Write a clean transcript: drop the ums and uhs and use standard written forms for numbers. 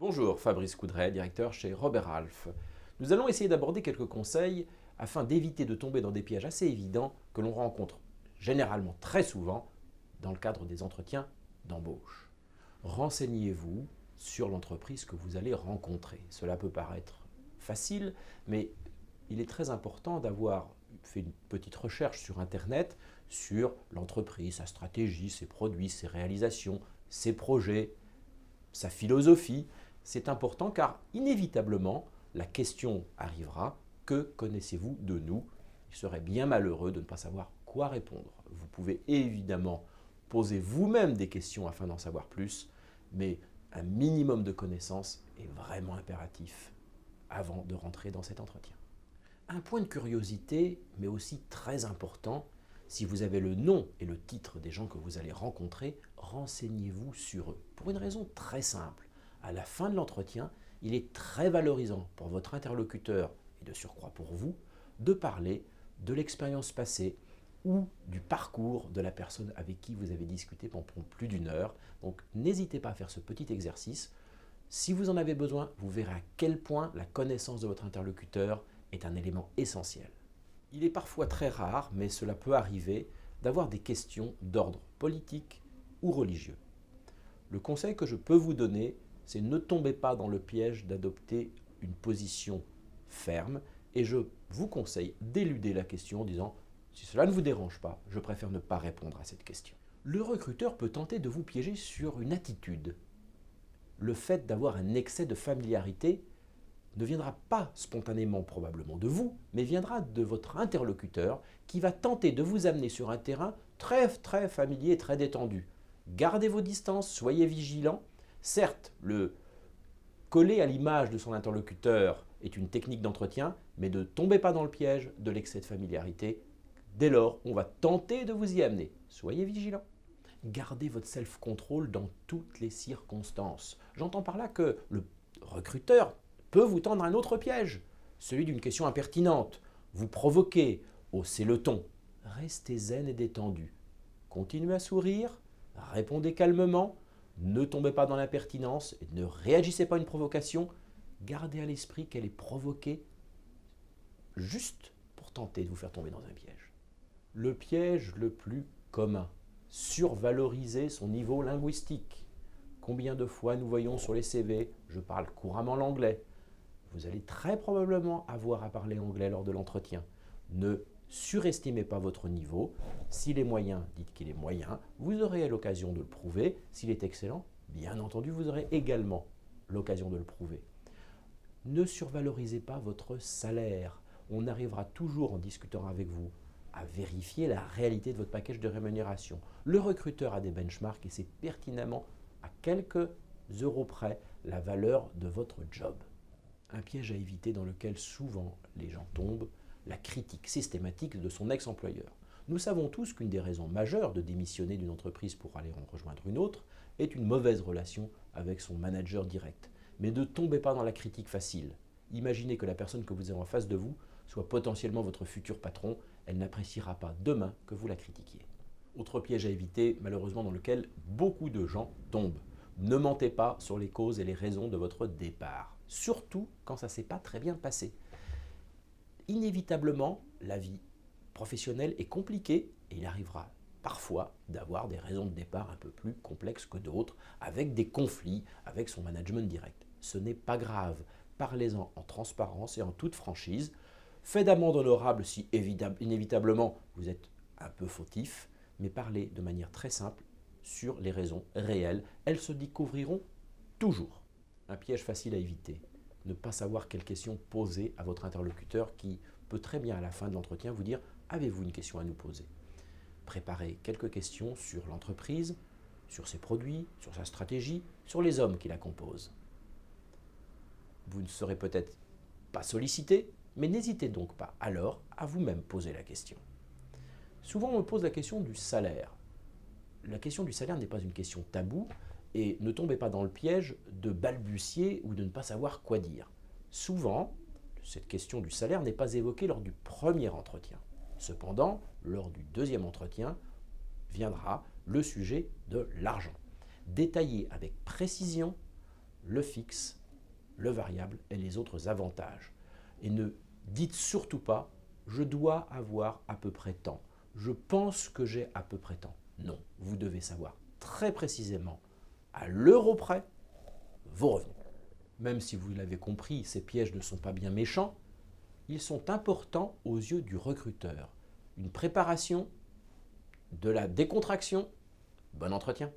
Bonjour, Fabrice Coudray, directeur chez Robert Half. Nous allons essayer d'aborder quelques conseils afin d'éviter de tomber dans des pièges assez évidents que l'on rencontre généralement très souvent dans le cadre des entretiens d'embauche. Renseignez-vous sur l'entreprise que vous allez rencontrer. Cela peut paraître facile, mais il est très important d'avoir fait une petite recherche sur Internet sur l'entreprise, sa stratégie, ses produits, ses réalisations, ses projets, sa philosophie. C'est important car inévitablement, la question arrivera: que connaissez-vous de nous? Il serait bien malheureux de ne pas savoir quoi répondre. Vous pouvez évidemment poser vous-même des questions afin d'en savoir plus, mais un minimum de connaissances est vraiment impératif avant de rentrer dans cet entretien. Un point de curiosité, mais aussi très important: si vous avez le nom et le titre des gens que vous allez rencontrer, renseignez-vous sur eux. Pour une raison très simple, à la fin de l'entretien, il est très valorisant pour votre interlocuteur, et de surcroît pour vous, de parler de l'expérience passée ou du parcours de la personne avec qui vous avez discuté pendant plus d'une heure. Donc n'hésitez pas à faire ce petit exercice. Si vous en avez besoin, vous verrez à quel point la connaissance de votre interlocuteur est un élément essentiel. Il est parfois très rare, mais cela peut arriver, d'avoir des questions d'ordre politique ou religieux. Le conseil que je peux vous donner, c'est ne tombez pas dans le piège d'adopter une position ferme, et je vous conseille d'éluder la question en disant: si cela ne vous dérange pas, je préfère ne pas répondre à cette question. Le recruteur peut tenter de vous piéger sur une attitude. Le fait d'avoir un excès de familiarité ne viendra pas spontanément probablement de vous, mais viendra de votre interlocuteur qui va tenter de vous amener sur un terrain très familier, très détendu. Gardez vos distances, soyez vigilants. Certes, le coller à l'image de son interlocuteur est une technique d'entretien, mais ne tombez pas dans le piège de l'excès de familiarité. Dès lors, on va tenter de vous y amener. Soyez vigilants. Gardez votre self-control dans toutes les circonstances. J'entends par là que le recruteur peut vous tendre un autre piège, celui d'une question impertinente. Vous provoquez, haussez le ton. Restez zen et détendu. Continuez à sourire, répondez calmement, ne tombez pas dans l'impertinence et ne réagissez pas à une provocation. Gardez à l'esprit qu'elle est provoquée juste pour tenter de vous faire tomber dans un piège. Le piège le plus commun: survaloriser son niveau linguistique. Combien de fois nous voyons sur les CV: je parle couramment l'anglais. Vous allez très probablement avoir à parler anglais lors de l'entretien. Ne surestimez pas votre niveau. S'il est moyen, dites qu'il est moyen. Vous aurez l'occasion de le prouver. S'il est excellent, bien entendu, vous aurez également l'occasion de le prouver. Ne survalorisez pas votre salaire. On arrivera toujours, en discutant avec vous, à vérifier la réalité de votre package de rémunération. Le recruteur a des benchmarks et sait pertinemment, à quelques euros près, la valeur de votre job. Un piège à éviter dans lequel souvent les gens tombent: la critique systématique de son ex-employeur. Nous savons tous qu'une des raisons majeures de démissionner d'une entreprise pour aller en rejoindre une autre est une mauvaise relation avec son manager direct. Mais ne tombez pas dans la critique facile. Imaginez que la personne que vous avez en face de vous soit potentiellement votre futur patron. Elle n'appréciera pas demain que vous la critiquiez. Autre piège à éviter, malheureusement, dans lequel beaucoup de gens tombent: ne mentez pas sur les causes et les raisons de votre départ, surtout quand ça ne s'est pas très bien passé. Inévitablement, la vie professionnelle est compliquée et il arrivera parfois d'avoir des raisons de départ un peu plus complexes que d'autres, avec des conflits avec son management direct. Ce n'est pas grave, parlez-en en transparence et en toute franchise. Fait d'amende honorable si inévitablement vous êtes un peu fautif, mais parlez de manière très simple sur les raisons réelles. Elles se découvriront toujours. Un piège facile à éviter: ne pas savoir quelle question poser à votre interlocuteur, qui peut très bien à la fin de l'entretien vous dire: avez-vous une question à nous poser? Préparez quelques questions sur l'entreprise, sur ses produits, sur sa stratégie, sur les hommes qui la composent. Vous ne serez peut-être pas sollicité, mais n'hésitez donc pas alors à vous-même poser la question. Souvent on me pose la question du salaire. La question du salaire n'est pas une question taboue, et ne tombez pas dans le piège de balbutier ou de ne pas savoir quoi dire. Souvent, cette question du salaire n'est pas évoquée lors du premier entretien. Cependant, lors du deuxième entretien, viendra le sujet de l'argent. Détaillez avec précision le fixe, le variable et les autres avantages. Et ne dites surtout pas « je dois avoir à peu près tant »,« je pense que j'ai à peu près tant ». Non, vous devez savoir très précisément, à l'euro près, vos revenus. Même si vous l'avez compris, ces pièges ne sont pas bien méchants, ils sont importants aux yeux du recruteur. Une préparation, de la décontraction, bon entretien.